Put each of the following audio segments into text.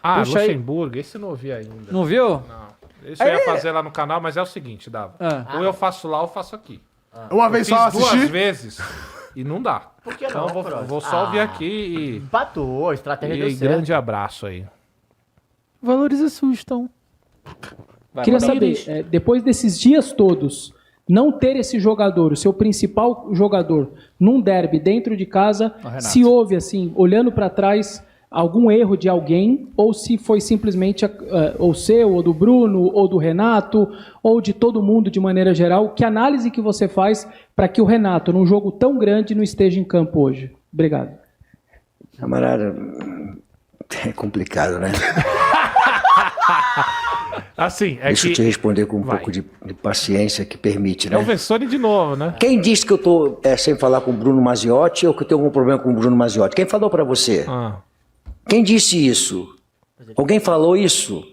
Ah, Puxa aí. Luxemburgo, esse eu não ouvi ainda. Não viu? Não. Esse eu ia fazer lá no canal, mas é o seguinte, Dava. Ou eu faço lá ou eu faço aqui. Uma vez Fiz só duas assistir. vezes e não dá. Por que Então não, eu vou só ouvir aqui e Empatou, a estratégia deu certo. grande abraço aí. Valores assustam. Vai, Queria manda. saber, depois desses dias todos, não ter esse jogador, o seu principal jogador, num derby dentro de casa, se houve, assim, olhando para trás, algum erro de alguém, ou se foi simplesmente ou seu, ou do Bruno, ou do Renato, ou de todo mundo de maneira geral, que análise que você faz para que o Renato, num jogo tão grande, não esteja em campo hoje? Obrigado. Camarada, é complicado, né? Assim, Deixa eu te responder com um Vai. pouco de paciência que permite, É o né? Vessone de novo, né? Quem disse que eu tô sem falar com o Bruno Maziotti ou que eu tenho algum problema com o Bruno Maziotti? Quem falou pra você? Quem disse isso? Alguém falou isso?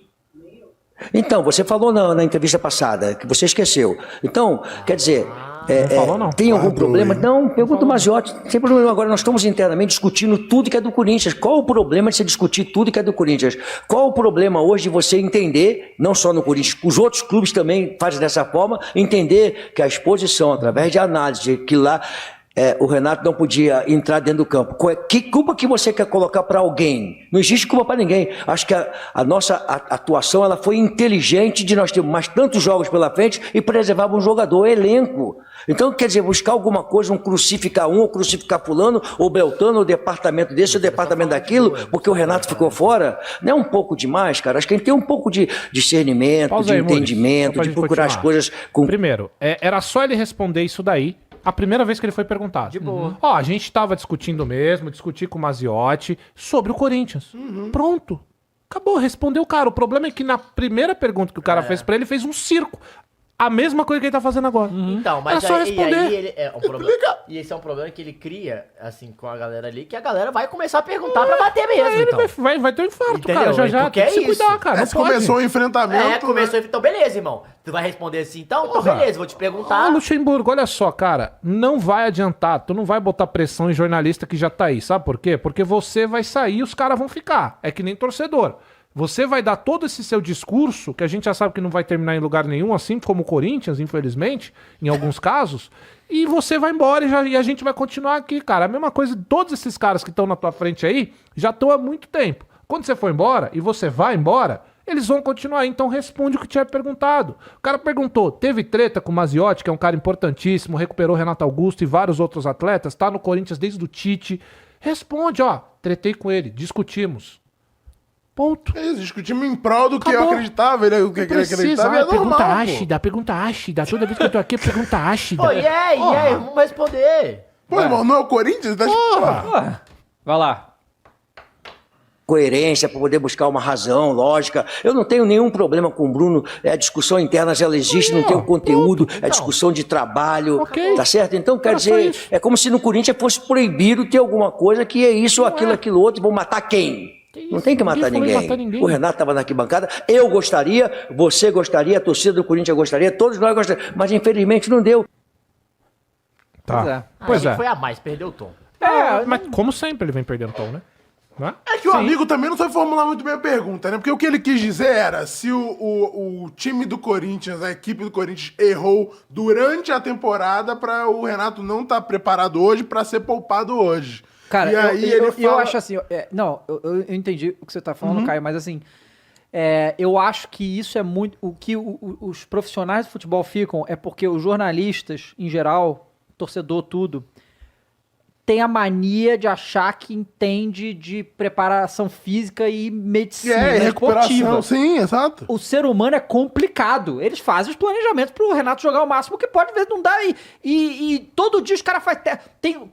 Então, você falou na entrevista passada, que você esqueceu. Então, quer dizer, falou, não. tem algum problema? Não, pergunta o Maziotti. Sem problema. Agora, nós estamos internamente discutindo tudo que é do Corinthians. Qual o problema de você discutir tudo que é do Corinthians? Qual o problema hoje de você entender, não só no Corinthians, os outros clubes também fazem dessa forma, entender que a exposição, através de análise, que lá o Renato não podia entrar dentro do campo. Que culpa que você quer colocar para alguém? Não existe culpa para ninguém. Acho que a nossa atuação ela foi inteligente de nós termos mais tantos jogos pela frente e preservar um jogador, elenco. Então, quer dizer, buscar alguma coisa, crucificar ou crucificar fulano, ou Beltano, ou departamento desse, ou departamento daquilo, porque o Renato ficou fora, não é um pouco demais, cara? Acho que a gente tem um pouco de discernimento, Pausa de aí, Mules, entendimento, só pra de gente procurar as continuar. coisas com... Primeiro, era só ele responder isso daí a primeira vez que ele foi perguntado. De boa. Ó, a gente tava discutindo mesmo, discuti com o Maziotti sobre o Corinthians. Pronto. Acabou, respondeu o cara. O problema é que na primeira pergunta que o cara fez pra ele, fez um circo. A mesma coisa que ele tá fazendo agora. Então, mas Era só aí, responder. aí ele é um problema. E esse é um problema que ele cria, assim, com a galera ali, que a galera vai começar a perguntar pra bater mesmo, Aí ele então. vai ter um infarto, Entendeu? cara. Já Porque tem que é se isso. cuidar, cara. Não Se pode. começou o enfrentamento. Começou, então beleza, irmão. Tu vai responder assim, então? Então Porra. beleza, vou te perguntar. Luxemburgo, olha só, cara, não vai adiantar, tu não vai botar pressão em jornalista que já tá aí, sabe por quê? Porque você vai sair e os caras vão ficar, é que nem torcedor. Você vai dar todo esse seu discurso, que a gente já sabe que não vai terminar em lugar nenhum, assim como o Corinthians, infelizmente, em alguns casos, e você vai embora e a gente vai continuar aqui, cara. A mesma coisa, todos esses caras que estão na tua frente aí, já estão há muito tempo. Quando você for embora, e você vai embora, eles vão continuar aí, então responde o que tinha perguntado. O cara perguntou, teve treta com o Maziotti, que é um cara importantíssimo, recuperou Renato Augusto e vários outros atletas, tá no Corinthians desde o Tite. Responde, ó, tretei com ele, discutimos. Ponto. É isso, discutimos em prol do que Acabou. eu acreditava, o que ele acreditava, é normal, pô. Pergunta ácida. Toda vez que eu tô aqui, pergunta ácida. Pô, e aí, vamos responder. Pô, irmão, não é o Corinthians? Tá Vai lá. coerência, para poder buscar uma razão, lógica. Eu não tenho nenhum problema com o Bruno, a discussão interna ela existe, não tem o conteúdo, é discussão de trabalho, tá certo? Então, quer dizer, é como se no Corinthians fosse proibido ter alguma coisa que é isso, aquilo outro, vão matar quem? Não tem que matar ninguém. O Renato estava na arquibancada, eu gostaria, você gostaria, a torcida do Corinthians gostaria, todos nós gostaríamos, mas infelizmente não deu. Tá. Pois é. Foi a mais, perdeu o tom. Mas como sempre ele vem perdendo tom, né? Não é? É que o amigo também não sabe formular muito bem a pergunta, né? Porque o que ele quis dizer era se o time do Corinthians, a equipe do Corinthians errou durante a temporada para o Renato não estar preparado hoje para ser poupado hoje. Cara, E aí eu acho assim... eu entendi o que você tá falando, Caio, mas assim... eu acho que isso é muito... O que os profissionais do futebol ficam é porque os jornalistas, em geral, torcedor, tudo... tem a mania de achar que entende de preparação física e medicina recuperação, esportiva. sim, exato. O ser humano é complicado. Eles fazem os planejamentos pro Renato jogar o máximo que pode, às vezes não dá. E todo dia os caras fazem...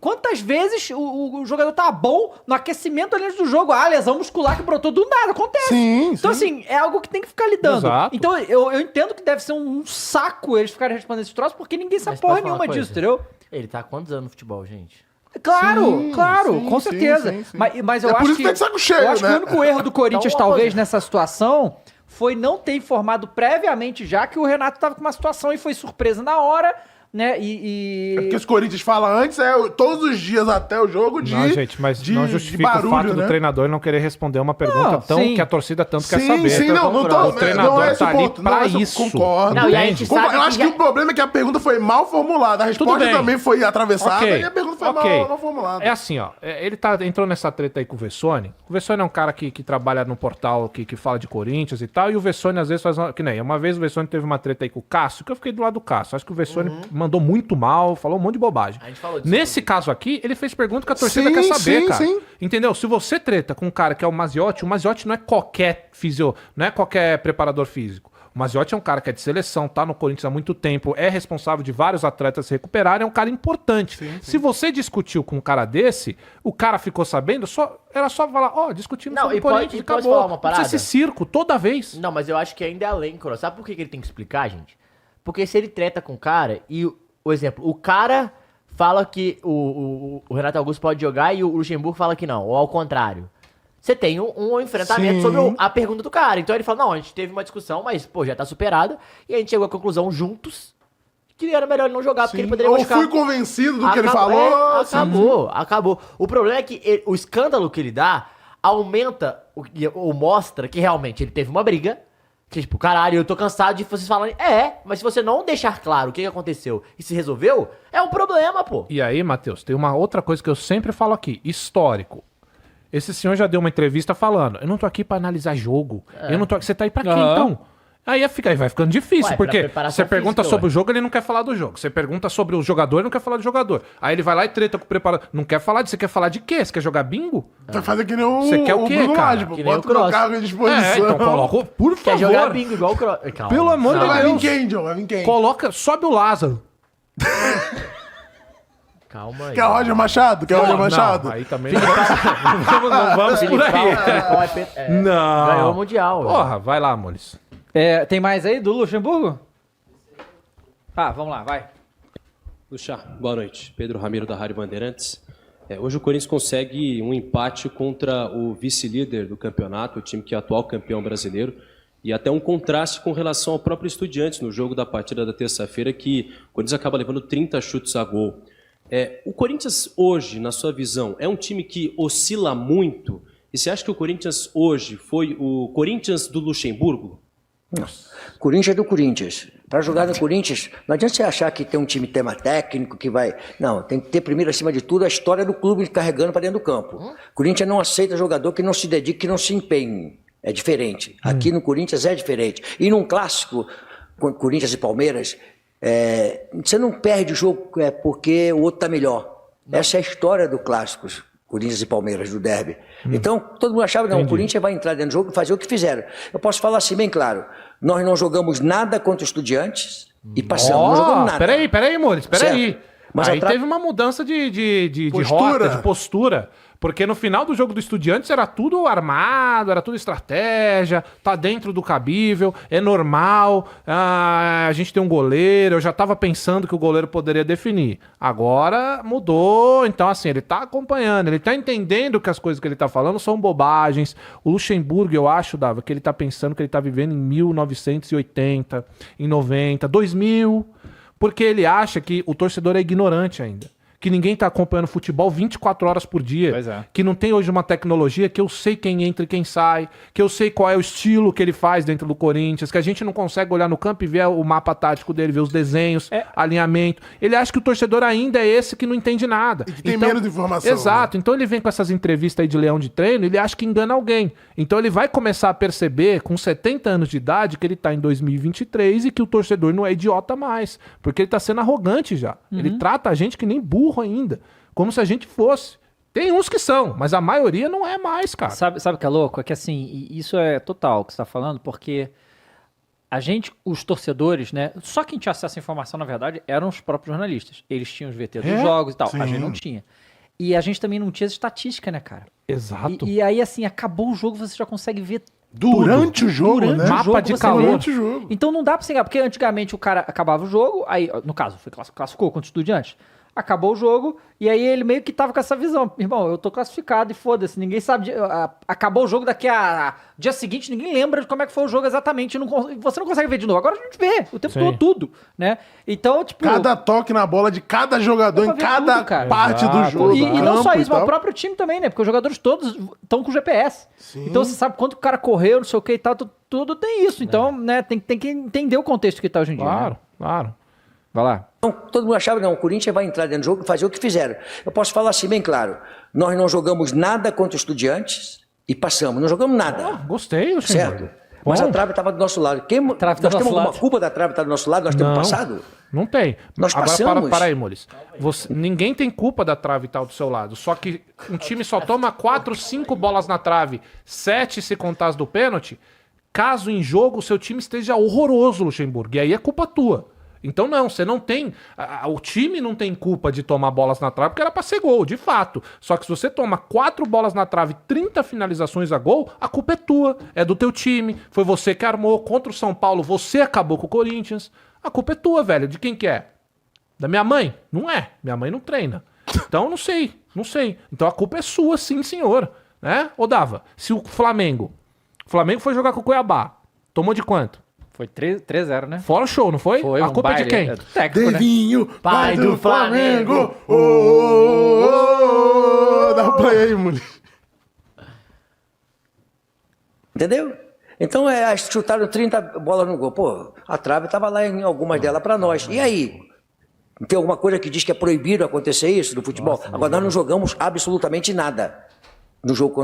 Quantas vezes o jogador tá bom no aquecimento ali antes do jogo? Lesão muscular que brotou do nada. Acontece. Sim, então, assim, é algo que tem que ficar lidando. Exato. Então, eu entendo que deve ser um saco eles ficarem respondendo esses troços, porque ninguém sabe Mas porra posso falar nenhuma uma disso, coisa? entendeu? Ele tá há quantos anos no futebol, gente? Claro, Sim, claro, sim, com sim, certeza. sim, sim. Mas eu É por acho isso que tá de saco cheio, eu acho que né? o único erro do Corinthians, Então, uma talvez, coisa. nessa situação, foi não ter informado previamente já que o Renato estava com uma situação e foi surpresa na hora, né? É porque os Corinthians falam antes, todos os dias até o jogo Não, gente, mas não justifica barulho, o fato né? do treinador não querer responder uma pergunta sim. que a torcida tanto quer Sim, saber. sim, não tô. O treinador não é esse tá o ali ponto. pra Não, eu isso. concordo. Não, e a gente sabe Eu acho que já- o problema é que a pergunta foi mal formulada. A resposta bem. também foi atravessada Ok, e a pergunta foi ok. mal formulada. É assim, ó. Ele entrou nessa treta aí com o Vessone. O Vessone é um cara que trabalha no portal que fala de Corinthians e tal. E o Vessone, às vezes, faz uma. Que nem uma vez o Vessone teve uma treta aí com o Cássio, que eu fiquei do lado do Cássio. Acho que o Vessone mandou muito mal, falou um monte de bobagem. A gente falou disso. Nesse caso aqui, ele fez pergunta que a torcida Sim, quer saber, sim, cara. sim. Entendeu? Se você treta com um cara que é o Maziotti não é qualquer não é qualquer preparador físico. O Maziotti é um cara que é de seleção, tá no Corinthians há muito tempo, é responsável de vários atletas se recuperarem, é um cara importante. Se você discutiu com um cara desse, o cara ficou sabendo, era só falar, discutimos Não, sobre e o Corinthians e posso acabou. falar uma Não precisa parada? esse circo toda vez. Não, mas eu acho que ainda é além, Coro. Sabe por que ele tem que explicar, gente? Porque se ele treta com o cara e, o exemplo, o cara fala que o Renato Augusto pode jogar e o Luxemburgo fala que não, ou ao contrário. Você tem um enfrentamento Sim. sobre a pergunta do cara. Então ele fala, não, a gente teve uma discussão, mas, pô, já tá superada. E a gente chegou à conclusão juntos que era melhor ele não jogar, porque ele poderia Eu machucar. fui convencido do que ele falou. Acabou. O problema é que o escândalo que ele dá aumenta ou mostra que realmente ele teve uma briga. Que, tipo, caralho, eu tô cansado de vocês falarem. Mas se você não deixar claro o que aconteceu e se resolveu, é um problema, pô. E aí, Matheus, tem uma outra coisa que eu sempre falo aqui, histórico. Esse senhor já deu uma entrevista falando, eu não tô aqui pra analisar jogo. Eu não tô aqui. Você tá aí pra quê, então? Aí vai ficando difícil, Ué, pra porque preparação você pergunta física, sobre o jogo, ele não quer falar do jogo. Você pergunta sobre o jogador, ele não quer falar do jogador. Aí ele vai lá e treta com o preparador. Não quer falar disso, você quer falar de quê? Você quer jogar bingo? Vai fazer que nem o Você quer o quê, Bruno cara? Lage, pô. Que nem Bota o o meu Cross. cargo à disposição. Então coloca, por Quer favor. jogar bingo igual o Cross. Calma. Pelo amor de Vai vir Deus. quem, John? Vai vir quem? Coloca, sobe o Lázaro. Calma aí. Quer o Roger Machado? Quer o Roger Machado? Não, aí também não vamos por aí. Não. Ganhou o Mundial. Porra, vai lá, Moles. Tem mais aí do Luxemburgo? Vamos lá, vai. Luxa, boa noite. Pedro Ramiro, da Rádio Bandeirantes. Hoje o Corinthians consegue um empate contra o vice-líder do campeonato, o time que é atual campeão brasileiro, e até um contraste com relação ao próprio Estudiantes no jogo da partida da terça-feira, que o Corinthians acaba levando 30 chutes a gol. O Corinthians hoje, na sua visão, é um time que oscila muito? E você acha que o Corinthians hoje foi o Corinthians do Luxemburgo? Corinthians é do Corinthians. Para jogar no Corinthians, não adianta você achar que tem um time tema técnico que vai... Não, tem que ter primeiro, acima de tudo, a história do clube carregando para dentro do campo. Corinthians não aceita jogador que não se dedique, que não se empenhe. É diferente. Aqui no Corinthians é diferente. E num clássico, Corinthians e Palmeiras, você não perde o jogo porque o outro está melhor. Essa é a história do clássicos. Corinthians e Palmeiras, do derby. Então, todo mundo achava, não, o Corinthians vai entrar dentro do jogo e fazer o que fizeram. Eu posso falar assim bem claro, nós não jogamos nada contra os Estudiantes e passamos, não jogamos nada. Peraí, Moles, peraí. Certo. Mas Aí teve uma mudança de Postura. rota, de postura. Porque no final do jogo do Estudiantes era tudo armado, era tudo estratégia, tá dentro do cabível, é normal, a gente tem um goleiro, eu já tava pensando que o goleiro poderia definir. Agora mudou, então assim, ele tá acompanhando, ele tá entendendo que as coisas que ele tá falando são bobagens. O Luxemburgo, eu acho, Dava, que ele tá pensando que ele tá vivendo em 1980, em 90, 2000, porque ele acha que o torcedor é ignorante ainda. Que ninguém tá acompanhando futebol 24 horas por dia. Pois é. Que não tem hoje uma tecnologia que eu sei quem entra e quem sai, que eu sei qual é o estilo que ele faz dentro do Corinthians, que a gente não consegue olhar no campo e ver o mapa tático dele, ver os desenhos, alinhamento. Ele acha que o torcedor ainda é esse que não entende nada. E que tem menos informação. Exato. Então ele vem com essas entrevistas aí de leão de treino, ele acha que engana alguém. Então ele vai começar a perceber, com 70 anos de idade, que ele tá em 2023 e que o torcedor não é idiota mais. Porque ele tá sendo arrogante já. Ele trata a gente que nem burro ainda, como se a gente fosse. Tem uns que são, mas a maioria não é mais, cara. Sabe o que é louco? É que assim, e isso é total o que você tá falando, porque a gente, os torcedores, né? Só quem tinha acesso à informação, na verdade, eram os próprios jornalistas. Eles tinham os VT dos jogos e tal. Sim. A gente não tinha. E a gente também não tinha essa estatística, né, cara? Exato. E aí, assim, acabou o jogo, você já consegue ver Durante o jogo, Durante né? o Mapa jogo de você calor. vê. Durante o jogo. Então não dá pra você ganhar, porque antigamente o cara acabava o jogo, aí, no caso, classificou contra o Estudiantes. acabou o jogo, e aí ele meio que tava com essa visão. Irmão, eu tô classificado e foda-se, ninguém sabe. Acabou o jogo daqui a dia seguinte, ninguém lembra de como é que foi o jogo exatamente. Você não consegue ver de novo. Agora a gente vê o tempo todo tudo, né? Então, tipo. Cada toque na bola de cada jogador em cada tudo, cara. parte do jogo. E não só campo isso, mas tal. o próprio time também, né? Porque os jogadores todos estão com GPS. Então você sabe quanto o cara correu, não sei o que e tal, tudo tem isso. Então, né, tem que entender o contexto que tá hoje em dia. Claro, Né? claro. Vai lá. Então, todo mundo achava, não, o Corinthians vai entrar dentro do jogo e fazer o que fizeram. Eu posso falar assim bem claro, nós não jogamos nada contra os Estudiantes e passamos, não jogamos nada. Gostei, Certo? Mas a trave estava do nosso lado. Nós temos alguma culpa da trave estar do nosso lado? Nós temos passado? Não tem. Nós Agora, passamos. para aí, Molis. Ninguém tem culpa da trave estar do seu lado. Só que um time só toma 4, 5 bolas na trave, 7 se contar as do pênalti, caso em jogo o seu time esteja horroroso, Luxemburgo. E aí é culpa tua. Então não, você não tem... O time não tem culpa de tomar bolas na trave, porque era pra ser gol, de fato. Só que se você toma 4 bolas na trave, 30 finalizações a gol, a culpa é tua, é do teu time. Foi você que armou contra o São Paulo, você acabou com o Corinthians. A culpa é tua, velho. De quem que é? Da minha mãe? Não é. Minha mãe não treina. Então não sei. Então a culpa é sua, sim, senhor. Né? Ô, Dava, se o Flamengo foi jogar com o Cuiabá, tomou de quanto? Foi 3-0, né? Fora o show, não foi? Foi A um culpa é de baile, quem? do técnico, né? Devinho, Pai do Flamengo. Dá um play aí, mulher. Entendeu? Então, chutaram 30 bolas no gol. Pô, a trave estava lá em algumas delas para nós. E aí? Tem alguma coisa que diz que é proibido acontecer isso no futebol? Agora, nós não jogamos absolutamente nada. No jogo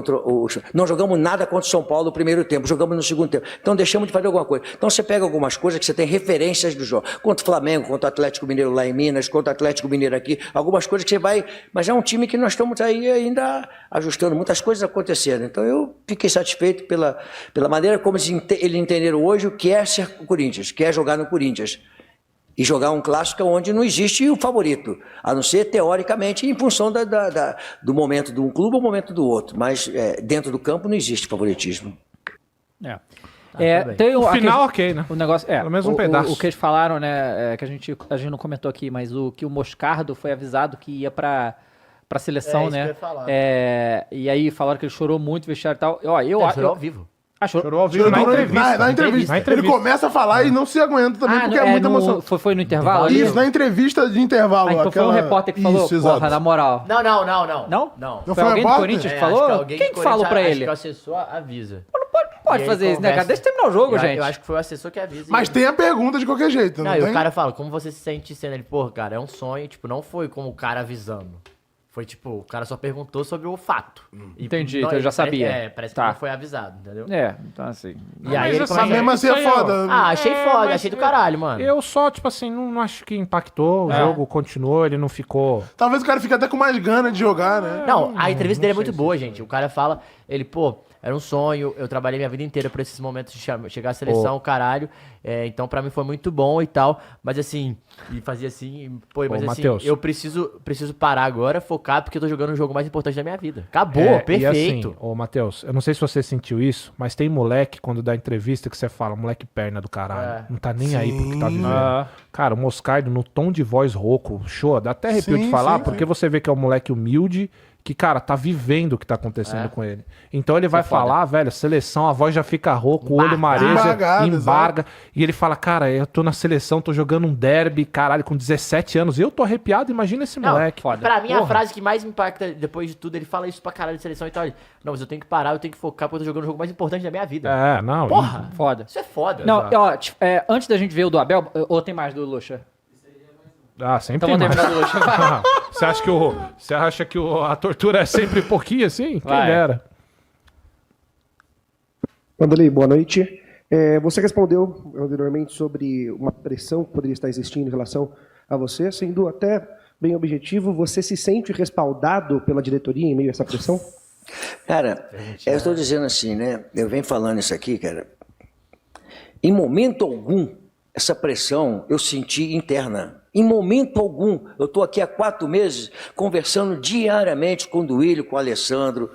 não jogamos nada contra o São Paulo no primeiro tempo, jogamos no segundo tempo. Então deixamos de fazer alguma coisa. Então você pega algumas coisas que você tem referências do jogo. Contra o Flamengo, contra o Atlético Mineiro lá em Minas, contra o Atlético Mineiro aqui, algumas coisas que você vai... Mas é um time que nós estamos aí ainda ajustando, muitas coisas acontecendo. Então eu fiquei satisfeito pela maneira como eles entenderam hoje o que é ser o Corinthians, que é jogar no Corinthians. E jogar um clássico onde não existe o favorito, a não ser teoricamente em função do momento de um clube ou momento do outro. Mas dentro do campo não existe favoritismo. Tem O final, ok, né? O negócio, Pelo menos um pedaço. O que eles falaram, né, que a gente não comentou aqui, mas que o Moscardo foi avisado que ia pra seleção, isso né? que eu ia falar. E aí falaram que ele chorou muito, vestiário e tal. Eu Chorou ao vivo. Chorou ao vivo na entrevista. Na entrevista. Ele começa a falar e não se aguenta também, porque é muita emoção. Foi no intervalo? Isso, na entrevista de intervalo. Então foi um repórter que falou, Isso, exato. porra, na moral. Não. Não? Não. Foi foi alguém do repórter? Corinthians que Acho falou? alguém Quem do que falou pra Corinthians, ele? Acho que o assessor avisa. Não pode E aí fazer isso, né, cara? conversa. Deixa eu terminar o jogo, Eu gente. acho que foi o assessor que avisa. Mas tem a pergunta de qualquer jeito, não Não, e tem? o cara fala, como você se sente sendo ele? Pô, cara, é um sonho, tipo, não foi como o cara avisando. Foi tipo, o cara só perguntou sobre o fato. Entendi, então eu já sabia. Parece que Tá. não foi avisado, entendeu? Então assim... E aí ele essa Mas mesmo assim é Isso aí, ó. foda. achei foda, achei do caralho, mano. Eu só, tipo assim, não acho que impactou. O jogo continuou, ele não ficou... Talvez o cara fique até com mais gana de jogar, né? Não, a entrevista dele é muito boa, gente. O cara fala, ele, pô, era um sonho, eu trabalhei minha vida inteira por esses momentos de chegar à seleção, caralho. Então pra mim foi muito bom e tal. Mas assim, e fazia assim, pô, mas assim, Matheus. eu preciso parar agora, focar, porque eu tô jogando o jogo mais importante da minha vida. Acabou, perfeito. E assim, ô Matheus, eu não sei se você sentiu isso, mas tem moleque, quando dá entrevista, que você fala, moleque perna do caralho. Não tá nem aí pro que tá vivendo. Cara, o Moscardo, no tom de voz rouco, show, dá até arrepio de falar, porque você vê que é um moleque humilde, que, cara, tá vivendo o que tá acontecendo com ele. Então ele vai falar, velho, seleção, a voz já fica rouca, o olho mareja, embarga. E ele fala, cara, eu tô na seleção, tô jogando um derby, caralho, com 17 anos. Eu tô arrepiado, imagina esse moleque. Pra mim, a frase que mais me impacta depois de tudo, ele fala isso pra caralho de seleção e tal. Não, mas eu tenho que parar, eu tenho que focar, porque eu tô jogando o jogo mais importante da minha vida. Não. Porra! Foda. Isso é foda. Não, ó, antes da gente ver o do Abel, ou tem mais do Lucha? Sempre Então tem vamos mais. terminar do Lucha. Vai. Você acha que a tortura é sempre pouquinho assim? Quem Vai. dera. Vanderlei, boa noite. Você respondeu anteriormente sobre uma pressão que poderia estar existindo em relação a você, sendo até bem objetivo, você se sente respaldado pela diretoria em meio a essa pressão? Cara, eu estou dizendo assim, né? Eu venho falando isso aqui, cara. Em momento algum, essa pressão eu senti interna. Em momento algum. Eu estou aqui há 4 meses conversando diariamente com o Duílio, com o Alessandro,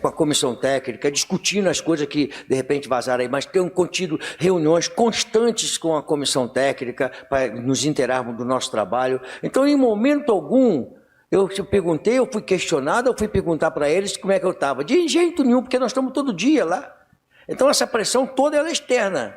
com a comissão técnica, discutindo as coisas que de repente vazaram aí, mas tenho contido reuniões constantes com a comissão técnica para nos inteirarmos do nosso trabalho. Então, em momento algum, eu perguntei, eu fui questionado, eu fui perguntar para eles como é que eu estava. De jeito nenhum, porque nós estamos todo dia lá. Então, essa pressão toda ela é externa.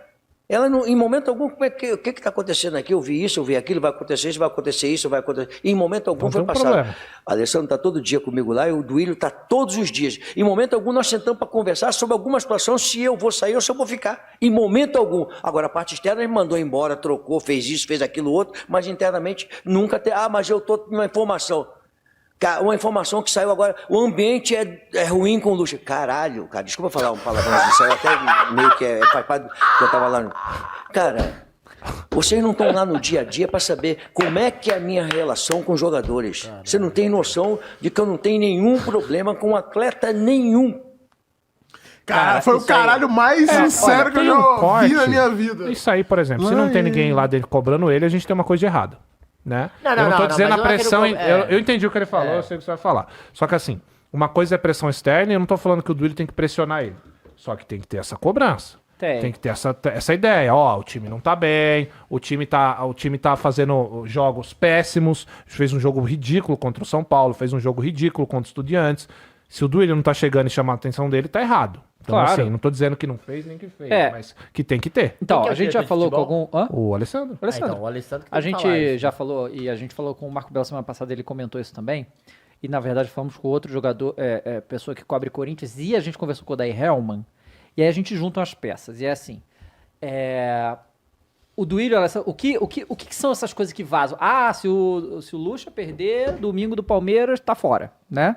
Ela, não, em momento algum, o que está acontecendo aqui? Eu vi isso, eu vi aquilo, vai acontecer isso, vai acontecer isso, vai acontecer... Em momento algum Não foi tem um passado. problema. A Alessandro está todo dia comigo lá e o Duílio está todos os dias. Em momento algum, nós sentamos para conversar sobre alguma situação, se eu vou sair ou se eu vou ficar. Em momento algum. Agora, a parte externa, ele mandou embora, trocou, fez isso, fez aquilo outro, mas internamente nunca tem... mas eu estou com uma informação. Uma informação que saiu agora, o ambiente é ruim com o Lucha. Caralho, cara, desculpa falar um palavrão, isso saiu até meio que faz parte do que eu tava lá. Cara, vocês não estão lá no dia a dia para saber como é que é a minha relação com os jogadores. Caramba. Você não tem noção de que eu não tenho nenhum problema com atleta nenhum. Cara, foi o caralho mais sincero que eu já ouvi na minha vida. Isso aí, por exemplo, se não tem ninguém lá dentro cobrando ele, a gente tem uma coisa de errado. Né? Não, eu não tô dizendo a pressão. eu entendi o que ele falou, eu sei o que você vai falar. Só que assim, uma coisa é pressão externa e eu não tô falando que o Duílio tem que pressionar ele. Só que tem que ter essa cobrança. Tem que ter essa ideia. Ó, o time não tá bem, o time tá fazendo jogos péssimos, fez um jogo ridículo contra o São Paulo, fez um jogo ridículo contra o Estudiantes. Se o Duílio não tá chegando e chamando a atenção dele, tá errado. Então, claro. assim, não tô dizendo que não fez nem que fez, mas que tem que ter. Então, Quem que é a o gente já diretor de falou com futebol? algum... O Alessandro. Então, o Alessandro que A tem que falar gente isso. já falou, e a gente falou com o Marco Belo semana passada, ele comentou isso também. E na verdade falamos com outro jogador, pessoa que cobre Corinthians, e a gente conversou com o Daí Hellman. E aí a gente junta as peças. E é assim: o Duílio, o que são essas coisas que vazam? Ah, se o Lucha perder, domingo do Palmeiras, tá fora, né?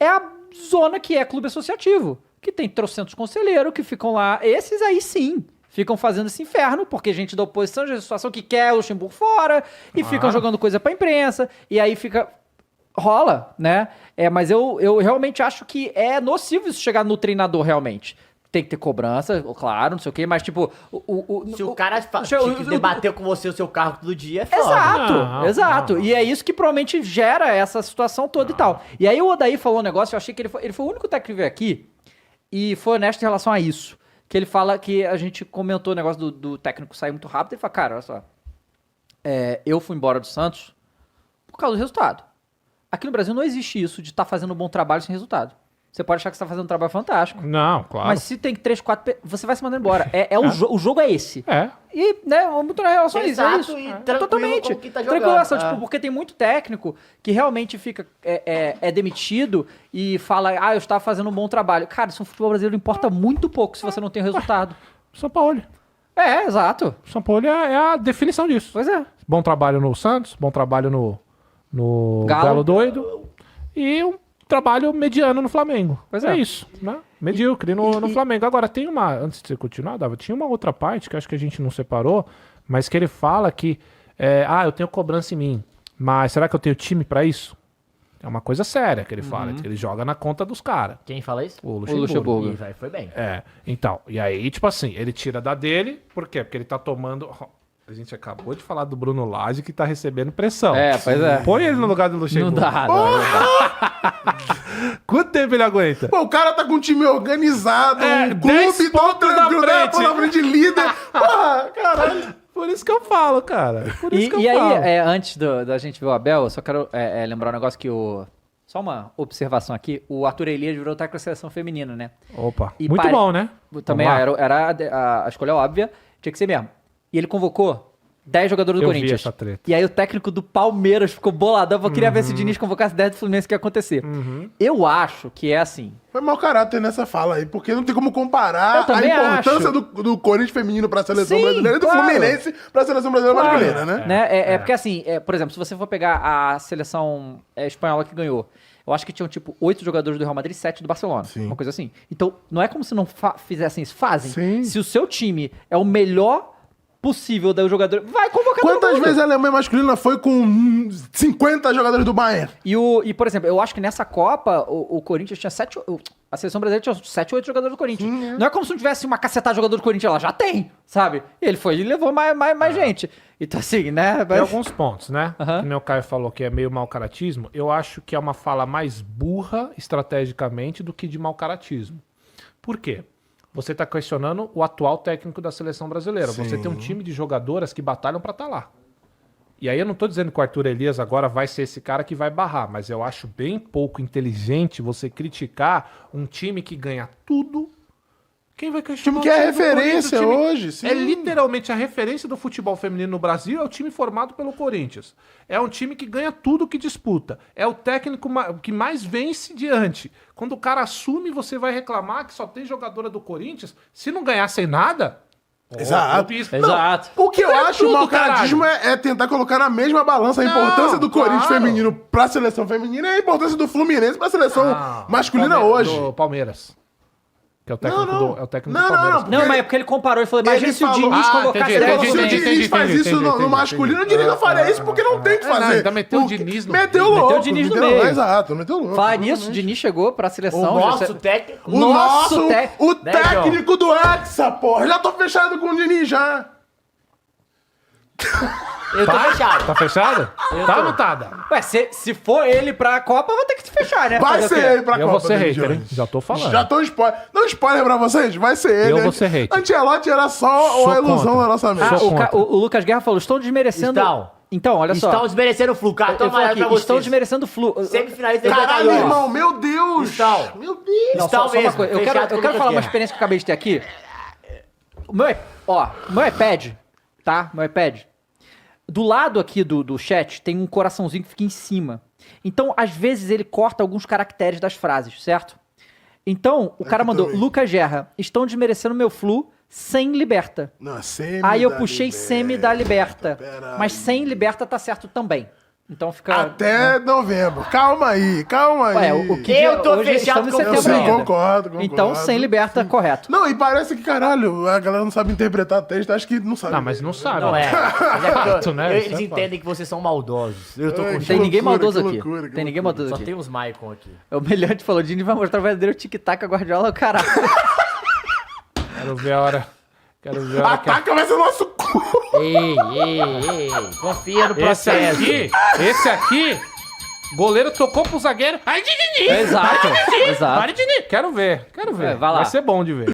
É a zona que é clube associativo, que tem trocentos conselheiros que ficam lá. Esses aí sim ficam fazendo esse inferno, porque gente da oposição, gente da situação que quer o Luxemburgo fora, e ficam jogando coisa pra imprensa, e aí fica... Rola, né? Mas eu realmente acho que é nocivo isso chegar no treinador, realmente. Tem que ter cobrança, claro, não sei o quê, mas tipo... Se o cara debateu com você o seu carro todo dia, é foda. Exato, exato. E é isso que provavelmente gera essa situação toda e tal. E aí o Odaí falou um negócio, eu achei que ele foi o único técnico que veio aqui e foi honesto em relação a isso. Que ele fala que a gente comentou o negócio do técnico sair muito rápido e fala, cara, olha só, eu fui embora do Santos por causa do resultado. Aqui no Brasil não existe isso de estar fazendo um bom trabalho sem resultado. Você pode achar que você está fazendo um trabalho fantástico. Não, claro. Mas se tem 3, 4... Você vai se mandando embora. O jogo é esse. E, né, muito na relação a isso. É isso. E totalmente. Com quem tá Tranquilo, jogando. tipo, porque tem muito técnico que realmente fica demitido e fala, eu estava fazendo um bom trabalho. Cara, isso no futebol brasileiro importa muito pouco se você não tem resultado. São Paulo. Exato. São Paulo é a definição disso. Pois é. Bom trabalho no Santos, bom trabalho no Galo Doido e um trabalho mediano no Flamengo. Pois é isso, né? Medíocre no Flamengo. Agora, tem uma... Antes de você continuar, Dava, tinha uma outra parte que acho que a gente não separou, mas que ele fala que eu tenho cobrança em mim, mas será que eu tenho time pra isso? É uma coisa séria que ele fala, que ele joga na conta dos caras. Quem fala isso? O Luxemburgo. Ih, véio, foi bem. Então, e aí, tipo assim, ele tira da dele, por quê? Porque ele tá tomando... A gente acabou de falar do Bruno Lage que tá recebendo pressão. Pois é. Põe ele no lugar do Luxemburgo. Não dá. Quanto tempo ele aguenta? Pô, o cara tá com um time organizado, um 10 clube todo pontos tranquilo, na frente. na frente de líder. Porra, caralho. Por isso que eu falo, cara. Por isso que eu E falo. aí, antes da gente ver o Abel, eu só quero lembrar um negócio que Só uma observação aqui. O Arthur Elias virou técnico da seleção feminina, né? Opa, muito bom, né? Também era a escolha óbvia, tinha que ser mesmo. E ele convocou 10 jogadores do Eu vi Corinthians. essa treta. E aí o técnico do Palmeiras ficou boladão. Eu queria ver se o Diniz convocasse 10 do Fluminense, o que ia acontecer. Eu acho que é assim. Foi mau caráter nessa fala aí, porque não tem como Eu comparar a também importância acho. do Corinthians feminino pra seleção Sim, brasileira e do claro. Fluminense pra seleção brasileira masculina, né? É porque assim, por exemplo, se você for pegar a seleção espanhola que ganhou, eu acho que tinham tipo 8 jogadores do Real Madrid e 7 do Barcelona. Sim. Uma coisa assim. Então, não é como se não fizessem isso. Fazem. Sim. Se o seu time é o melhor possível do jogador, vai convocar todo Quantas mundo. vezes a Alemanha masculina foi com 50 jogadores do Bayern? E, por exemplo, eu acho que nessa Copa o Corinthians tinha 7... A seleção brasileira tinha 7 ou 8 jogadores do Corinthians. Não é como se não tivesse uma cacetada de jogador do Corinthians lá. Já tem, sabe? E ele foi e levou mais gente. Então, assim, né? Tem alguns pontos, né? Que nem o Caio falou que é meio mau caratismo. Eu acho que é uma fala mais burra estrategicamente do que de mau caratismo. Por quê? Você está questionando o atual técnico da seleção brasileira. Sim. Você tem um time de jogadoras que batalham para estar lá. E aí eu não tô dizendo que o Arthur Elias agora vai ser esse cara que vai barrar, mas eu acho bem pouco inteligente você criticar um time que ganha tudo. Quem vai questionar? O time que é o time do referência Corinthians? hoje, sim. É literalmente a referência do futebol feminino no Brasil, é o time formado pelo Corinthians. É um time que ganha tudo que disputa. É o técnico que mais vence diante. Quando o cara assume, você vai reclamar que só tem jogadora do Corinthians. Se não ganhassem nada... Exato. Exato. O que eu É acho tudo, mau caratismo é tentar colocar na mesma balança a Não, importância do Corinthians claro. feminino pra seleção feminina e a importância do Fluminense pra seleção masculina hoje. Do Palmeiras. Que é o técnico, Não, não. do técnico Não, do Palmeiras. não, Não, mas é porque ele comparou e falou, imagina Ele se o falou- Diniz convocasse entendi, ele. Se o entendi, Diniz faz entendi, isso no entendi. masculino, o Diniz não faria isso porque não tem que fazer. ainda meteu o Diniz no Meteu meio. louco. Meteu o Diniz no meio. Exato, meteu louco. Falar nisso, o Diniz chegou pra O seleção. nosso técnico. O nosso, o Né, técnico do Hexa, porra. Já tô fechado com o Diniz já. Eu tô fechado. Tá fechado? Tá ou não tá? Dan? Ué, se for ele pra Copa, vai ter que se fechar, né? Vai Fazer o ser quê? ele pra Eu Copa. vou ser David hater, hein? Jones. Já tô falando. Já tô spoiler. Não spoiler pra vocês? Vai ser ele. Eu vou ser hater. Ancelotti era só Sou a ilusão contra. da nossa mente. Ah, Sou o contra. o Lucas Guerra falou, estão desmerecendo... Estão. Então, olha só. Estão desmerecendo o Flu. Eu Cartão falo amarelo aqui, pra vocês. estão desmerecendo o Flu. Semifinalista da Caralho, Libertadores. irmão, meu Deus. Estão. Meu Deus. Não, Estão só uma mesmo, coisa. Eu fechado com quero o Lucas falar uma Guerra. experiência que eu acabei de ter aqui. O meu iPad, tá? Meu iPad. Do lado aqui do chat tem um coraçãozinho que fica em cima. Então, às vezes, ele corta alguns caracteres das frases, certo? Então, o cara mandou, também. Lucas Gerra, estão desmerecendo meu Flu sem Liberta. Não, semi Aí eu da puxei Liberta, semi da Liberta. pera Mas aí. sem Liberta tá certo também. Então fica... Até novembro. Calma aí, calma aí. Ué, o que Eu tô hoje fechado estamos em com o Eu setembro sei, ainda. concordo. Então, sem Liberta, correto. Não, e parece que, caralho, a galera não sabe interpretar texto, acho que não sabe. Não, mas não sabe. Não é. Mas é porque Fato, né? eles Isso é entendem que vocês são maldosos. Eu tô com Ai, Tem que ninguém loucura, maldoso que aqui. loucura, que Tem ninguém loucura. maldoso Só aqui. tem uns Maicon aqui. É o melhor de falou, o Dini vai mostrar o verdadeiro tic-tac a Guardiola, o caralho. Quero ver a hora. Quero ver a hora que Ataca vai ser nosso cu. Ei. Confia no Esse processo. aqui, goleiro tocou pro zagueiro. Ai, Dini! Exato, Vai, Dini! exato. Vai, Dini! Quero ver. Vai lá. Vai ser bom de ver.